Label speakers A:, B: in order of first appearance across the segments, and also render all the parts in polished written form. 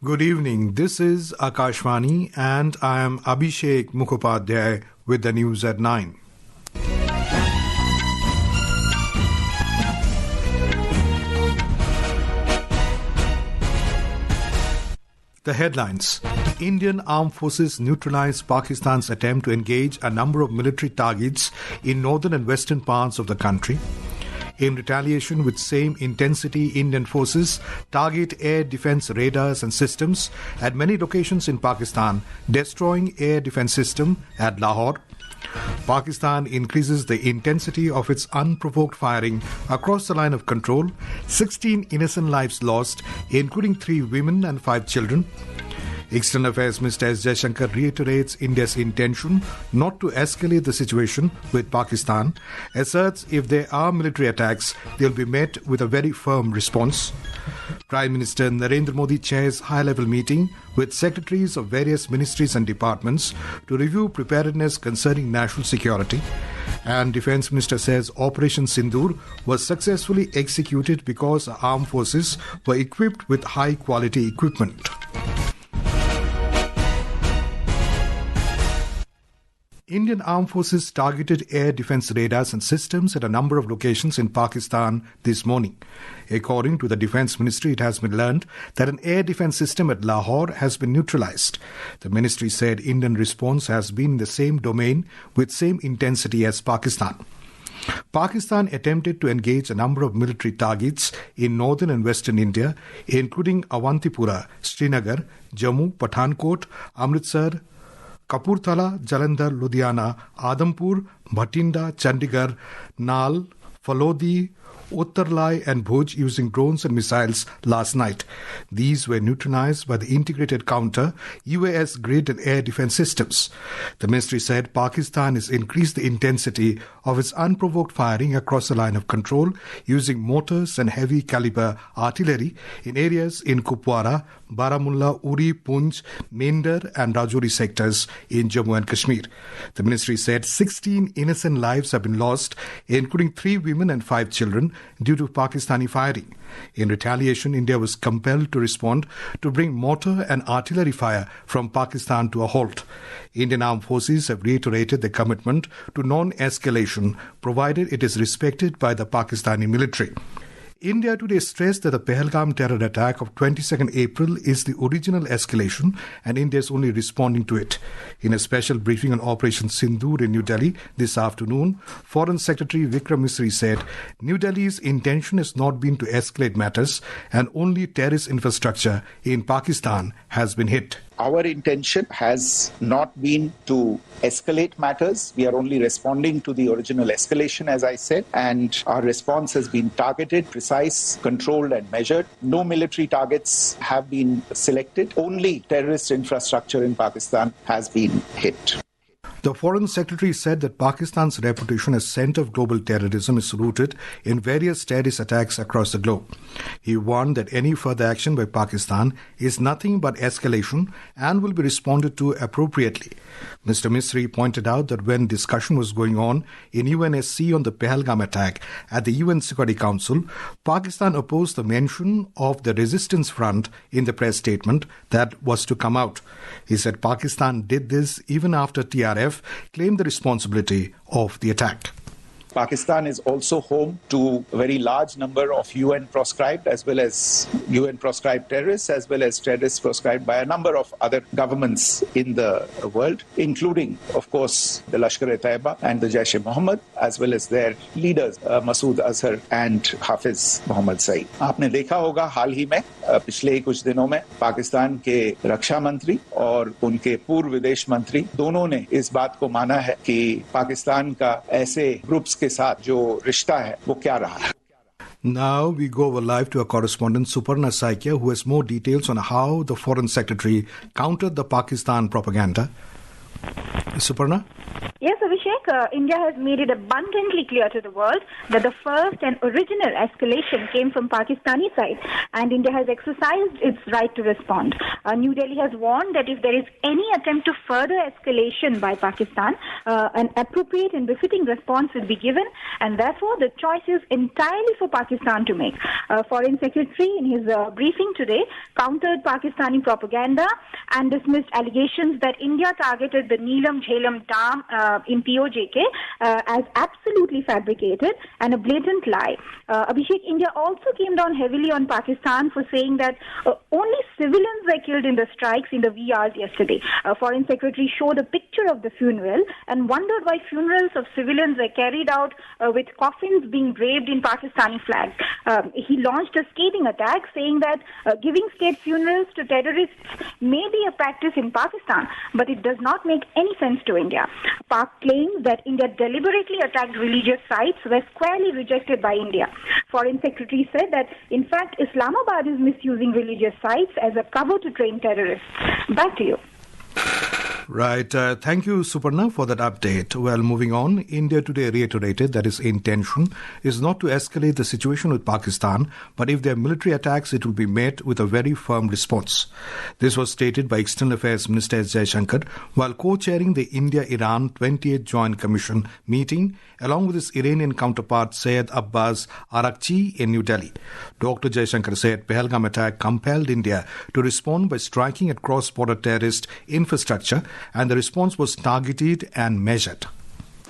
A: Good evening. This is Akashvani and I am Abhishek Mukhopadhyay with the news at 9. The headlines. Indian Armed Forces neutralized Pakistan's attempt to engage a number of military targets in northern and western parts of the country. In retaliation, with same intensity, Indian forces target air defense radars and systems at many locations in Pakistan, destroying air defense system at Lahore. Pakistan increases the intensity of its unprovoked firing across the line of control. 16 innocent lives lost, including 3 women and 5 children. External Affairs Minister S Jaishankar reiterates India's intention not to escalate the situation with Pakistan, asserts if there are military attacks, they'll be met with a very firm response. Prime Minister Narendra Modi chairs high-level meeting with Secretaries of various Ministries and Departments to review preparedness concerning national security. And Defence Minister says Operation Sindhur was successfully executed because the armed forces were equipped with high-quality equipment. Indian Armed Forces targeted air defense radars and systems at a number of locations in Pakistan this morning. According to the Defence Ministry, it has been learned that an air defense system at Lahore has been neutralised. The ministry said Indian response has been in the same domain with same intensity as Pakistan. Pakistan attempted to engage a number of military targets in northern and western India, including Awantipura, Srinagar, Jammu, Pathankot, Amritsar, Kapurthala, Jalandhar, Ludhiana, Adampur, Bhatinda, Chandigarh, Nal, Falodi, Uttarlai and Bhuj using drones and missiles last night. These were neutralized by the integrated counter, UAS grid and air defense systems. The ministry said Pakistan has increased the intensity of its unprovoked firing across the line of control using mortars and heavy caliber artillery in areas in Kupwara, Baramulla, Uri, Poonch, Mender and Rajouri sectors in Jammu and Kashmir. The ministry said 16 innocent lives have been lost, including 3 women and 5 children, due to Pakistani firing. In retaliation, India was compelled to respond to bring mortar and artillery fire from Pakistan to a halt. Indian Armed Forces have reiterated their commitment to non-escalation, provided it is respected by the Pakistani military. India today stressed that the Pahalgam terror attack of 22nd April is the original escalation and India is only responding to it. In a special briefing on Operation Sindhur in New Delhi this afternoon, Foreign Secretary Vikram Misri said New Delhi's intention has not been to escalate matters and only terrorist infrastructure in Pakistan has been hit.
B: Our intention has not been to escalate matters. We are only responding to the original escalation, as I said, and our response has been targeted, precise, controlled and measured. No military targets have been selected. Only terrorist infrastructure in Pakistan has been hit.
A: The Foreign Secretary said that Pakistan's reputation as centre of global terrorism is rooted in various terrorist attacks across the globe. He warned that any further action by Pakistan is nothing but escalation and will be responded to appropriately. Mr. Misri pointed out that when discussion was going on in UNSC on the Pahalgam attack at the UN Security Council, Pakistan opposed the mention of the resistance front in the press statement that was to come out. He said Pakistan did this even after TRF claimed the responsibility of the attack.
B: Pakistan is also home to a very large number of UN proscribed as well as UN proscribed terrorists as well as terrorists proscribed by a number of other governments in the world, including, of course, the Lashkar-e-Taiba and the Jaish-e-Mohammed as well as their leaders, Masood Azhar and Hafiz Mohammed Saeed. आपने देखा होगा हाल ही में पिछले ही कुछ दिनों में पाकिस्तान के रक्षा मंत्री और उनके पूर्व विदेश मंत्री दोनों ने इस बात को माना है कि पाकिस्तान का ऐसे ग्रुप्स के साथ जो रिश्ता है वो क्या रहा है.
A: Now we go over live to our correspondent Suparna Saikia, who has more details on how the Foreign Secretary countered the Pakistan propaganda. Suparna?
C: Yes, Abhishek, India has made it abundantly clear to the world that the first and original escalation came from Pakistani side, and India has exercised its right to respond. New Delhi has warned that if there is any attempt to further escalation by Pakistan, an appropriate and befitting response will be given, and therefore the choice is entirely for Pakistan to make. Foreign Secretary, in his briefing today, countered Pakistani propaganda and dismissed allegations that India targeted the Neelam Jhelum Dam in POJK as absolutely fabricated and a blatant lie. Abhishek, India also came down heavily on Pakistan for saying that only civilians were killed in the strikes in the wee hours yesterday. Foreign Secretary showed a picture of the funeral and wondered why funerals of civilians were carried out with coffins being draped in Pakistani flags. He launched a scathing attack saying that giving state funerals to terrorists may be a practice in Pakistan, but it does not make any sense to India. Pak claims that India deliberately attacked religious sites were squarely rejected by India. Foreign Secretary said that, in fact, Islamabad is misusing religious sites as a cover to train terrorists. Back to you.
A: Right. Thank you, Suparna, for that update. Well, moving on, India today reiterated that its intention is not to escalate the situation with Pakistan, but if there are military attacks, it will be met with a very firm response. This was stated by External Affairs Minister S Jaishankar while co-chairing the India-Iran 28th Joint Commission meeting along with his Iranian counterpart Syed Abbas Araghchi in New Delhi. Dr. Jaishankar said Pahalgam attack compelled India to respond by striking at cross-border terrorist infrastructure, and the response was targeted and measured.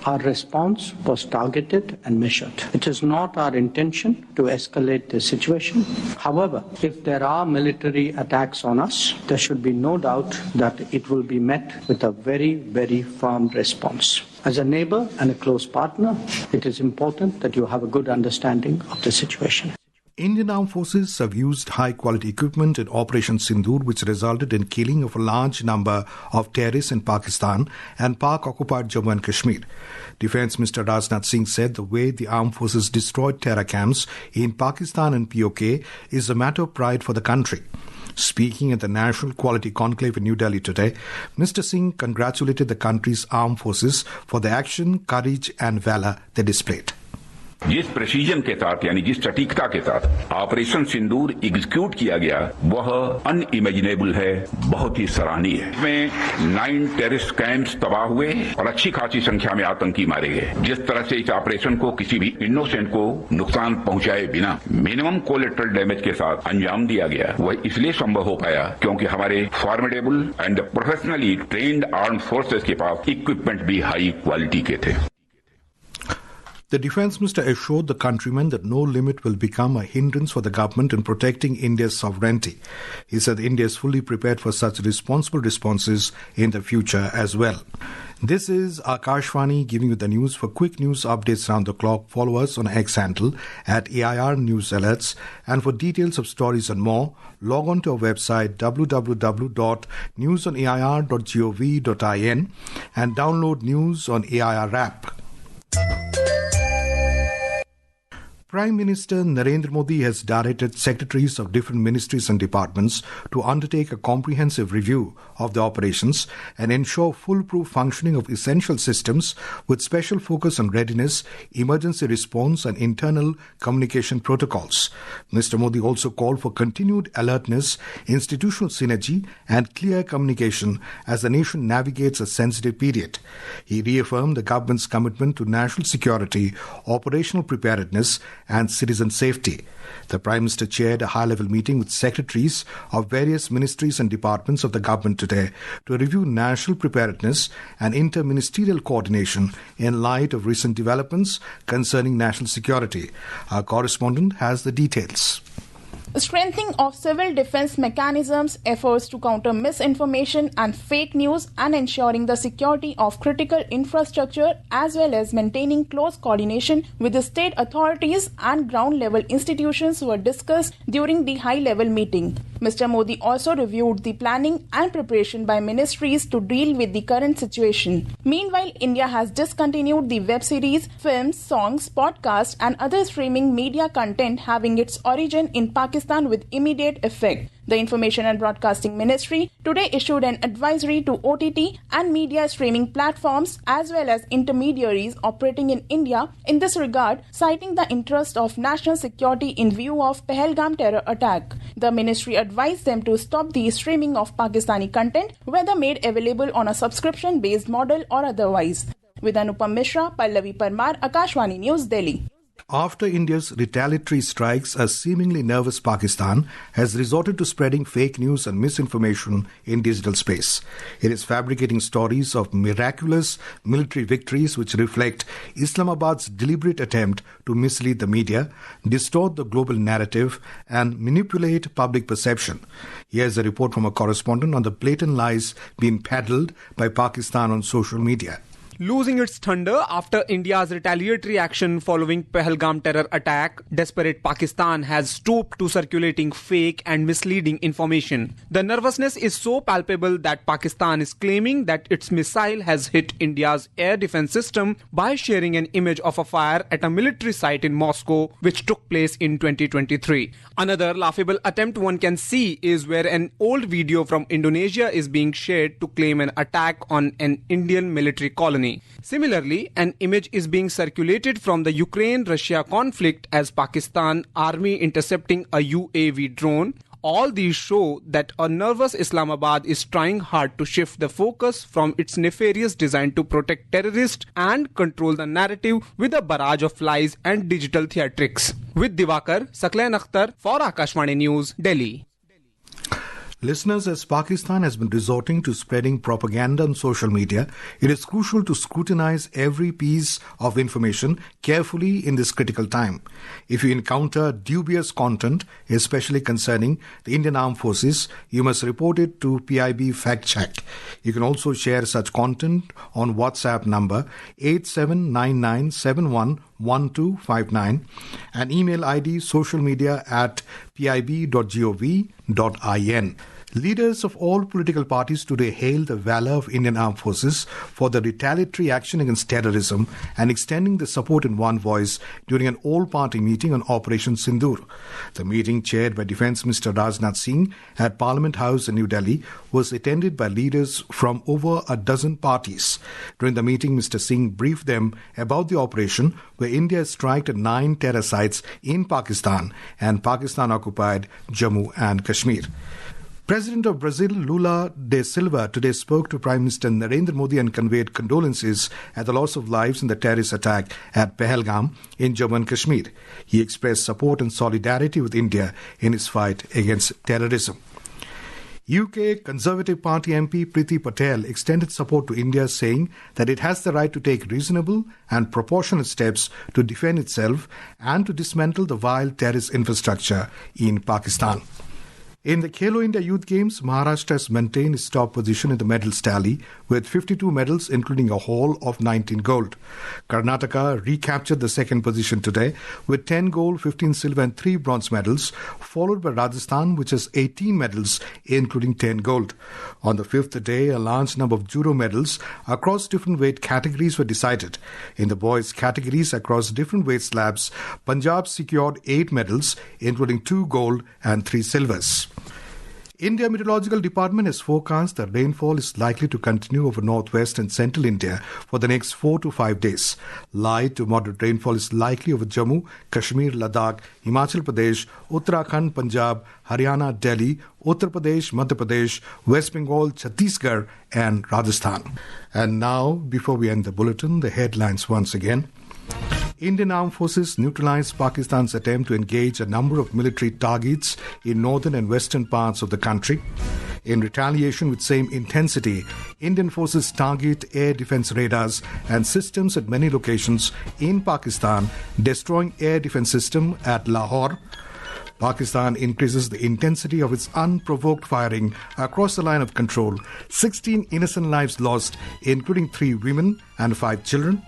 D: Our response was targeted and measured. It is not our intention to escalate the situation. However, if there are military attacks on us, there should be no doubt that it will be met with a very, very firm response. As a neighbor and a close partner, it is important that you have a good understanding of the situation.
A: Indian Armed Forces have used high-quality equipment in Operation Sindhur, which resulted in killing of a large number of terrorists in Pakistan and Pak-occupied Jammu and Kashmir. Defence Minister Rajnath Singh said the way the armed forces destroyed terror camps in Pakistan and POK is a matter of pride for the country. Speaking at the National Quality Conclave in New Delhi today, Mr. Singh congratulated the country's armed forces for the action, courage and valour they displayed.
E: जिस precision के साथ यानी जिस सटीकता के साथ operation सिंदूर execute किया गया वह अनइमेजिनेबल है, बहुत ही सराहनीय है। इसमें 9 टेररिस्ट कैंप्स तबाह हुए और अच्छी खासी संख्या में आतंकी मारे गए। जिस तरह से इस ऑपरेशन को किसी भी इनोसेंट को नुकसान पहुंचाए बिना मिनिमम कोलेटरल डैमेज के साथ अंजाम दिया गया, वह इसलिए संभव हो पाया क्योंकि हमारे formidable and professionally trained armed forces के पास इक्विपमेंट भी हाई क्वालिटी के थे।
A: The Defence Minister assured the countrymen that no limit will become a hindrance for the government in protecting India's sovereignty. He said India is fully prepared for such responsible responses in the future as well. This is Akashvani giving you the news. For quick news updates around the clock, follow us on X handle at AIR News Alerts. And for details of stories and more, log on to our website www.newsonair.gov.in and download News on AIR app. Prime Minister Narendra Modi has directed secretaries of different ministries and departments to undertake a comprehensive review of the operations and ensure foolproof functioning of essential systems with special focus on readiness, emergency response and internal communication protocols. Mr. Modi also called for continued alertness, institutional synergy and clear communication as the nation navigates a sensitive period. He reaffirmed the government's commitment to national security, operational preparedness and citizen safety. The Prime Minister chaired a high-level meeting with secretaries of various ministries and departments of the government today to review national preparedness and inter-ministerial coordination in light of recent developments concerning national security. Our correspondent has the details.
F: Strengthening of civil defense mechanisms, efforts to counter misinformation and fake news, and ensuring the security of critical infrastructure, as well as maintaining close coordination with the state authorities and ground-level institutions were discussed during the high-level meeting. Mr. Modi also reviewed the planning and preparation by ministries to deal with the current situation. Meanwhile, India has discontinued the web series, films, songs, podcasts, and other streaming media content having its origin in Pakistan Pakistan with immediate effect. The Information and Broadcasting Ministry today issued an advisory to OTT and media streaming platforms as well as intermediaries operating in India in this regard, citing the interest of national security in view of Pahalgam terror attack. The ministry advised them to stop the streaming of Pakistani content, whether made available on a subscription-based model or otherwise. With Anupam Mishra, Pallavi Parmar, Akashvani News, Delhi.
A: After India's retaliatory strikes, a seemingly nervous Pakistan has resorted to spreading fake news and misinformation in digital space. It is fabricating stories of miraculous military victories which reflect Islamabad's deliberate attempt to mislead the media, distort the global narrative, and manipulate public perception. Here's a report from a correspondent on the blatant lies being peddled by Pakistan on social media.
G: Losing its thunder after India's retaliatory action following Pahalgam terror attack, desperate Pakistan has stooped to circulating fake and misleading information. The nervousness is so palpable that Pakistan is claiming that its missile has hit India's air defense system by sharing an image of a fire at a military site in Moscow, which took place in 2023. Another laughable attempt one can see is where an old video from Indonesia is being shared to claim an attack on an Indian military colony. Similarly, an image is being circulated from the Ukraine-Russia conflict as Pakistan army intercepting a UAV drone. All these show that a nervous Islamabad is trying hard to shift the focus from its nefarious design to protect terrorists and control the narrative with a barrage of lies and digital theatrics. With Divakar, Saklain Akhtar for Akashvani News, Delhi.
A: Listeners, as Pakistan has been resorting to spreading propaganda on social media, it is crucial to scrutinize every piece of information carefully in this critical time. If you encounter dubious content, especially concerning the Indian Armed Forces, you must report it to PIB Fact Check. You can also share such content on WhatsApp number 8799711259 and email ID socialmedia@pib.gov.in. Leaders of all political parties today hailed the valor of Indian Armed Forces for the retaliatory action against terrorism and extending the support in one voice during an all-party meeting on Operation Sindhur. The meeting, chaired by Defence Minister Rajnath Singh at Parliament House in New Delhi, was attended by leaders from over a dozen parties. During the meeting, Mr. Singh briefed them about the operation where India struck at 9 terror sites in Pakistan and Pakistan-occupied Jammu and Kashmir. President of Brazil, Lula da Silva, today spoke to Prime Minister Narendra Modi and conveyed condolences at the loss of lives in the terrorist attack at Pahalgam in Jammu and Kashmir. He expressed support and solidarity with India in its fight against terrorism. UK Conservative Party MP Priti Patel extended support to India, saying that it has the right to take reasonable and proportionate steps to defend itself and to dismantle the vile terrorist infrastructure in Pakistan. In the Khelo India Youth Games, Maharashtra has maintained its top position in the medals tally with 52 medals, including a haul of 19 gold. Karnataka recaptured the second position today with 10 gold, 15 silver and 3 bronze medals, followed by Rajasthan, which has 18 medals, including 10 gold. On the fifth day, a large number of judo medals across different weight categories were decided. In the boys' categories across different weight slabs, Punjab secured 8 medals, including 2 gold and 3 silvers. India Meteorological Department has forecast that rainfall is likely to continue over northwest and central India for the next 4 to 5 days. Light to moderate rainfall is likely over Jammu, Kashmir, Ladakh, Himachal Pradesh, Uttarakhand, Punjab, Haryana, Delhi, Uttar Pradesh, Madhya Pradesh, West Bengal, Chhattisgarh and Rajasthan. And now, before we end the bulletin, the headlines once again. Indian Armed Forces neutralized Pakistan's attempt to engage a number of military targets in northern and western parts of the country. In retaliation with same intensity, Indian forces target air defense radars and systems at many locations in Pakistan, destroying air defense system at Lahore. Pakistan increases the intensity of its unprovoked firing across the line of control. 16 innocent lives lost, including 3 women and 5 children.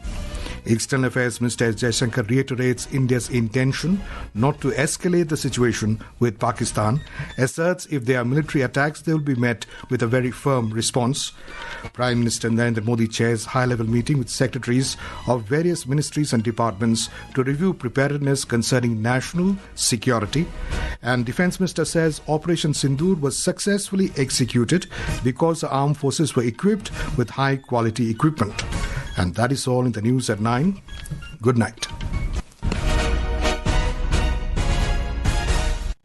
A: External Affairs Minister S Jaishankar reiterates India's intention not to escalate the situation with Pakistan, asserts if there are military attacks, they will be met with a very firm response. Prime Minister Narendra Modi chairs high-level meeting with secretaries of various ministries and departments to review preparedness concerning national security. And Defence Minister says Operation Sindhur was successfully executed because the armed forces were equipped with high-quality equipment. And that is all in the news at 9. Good night.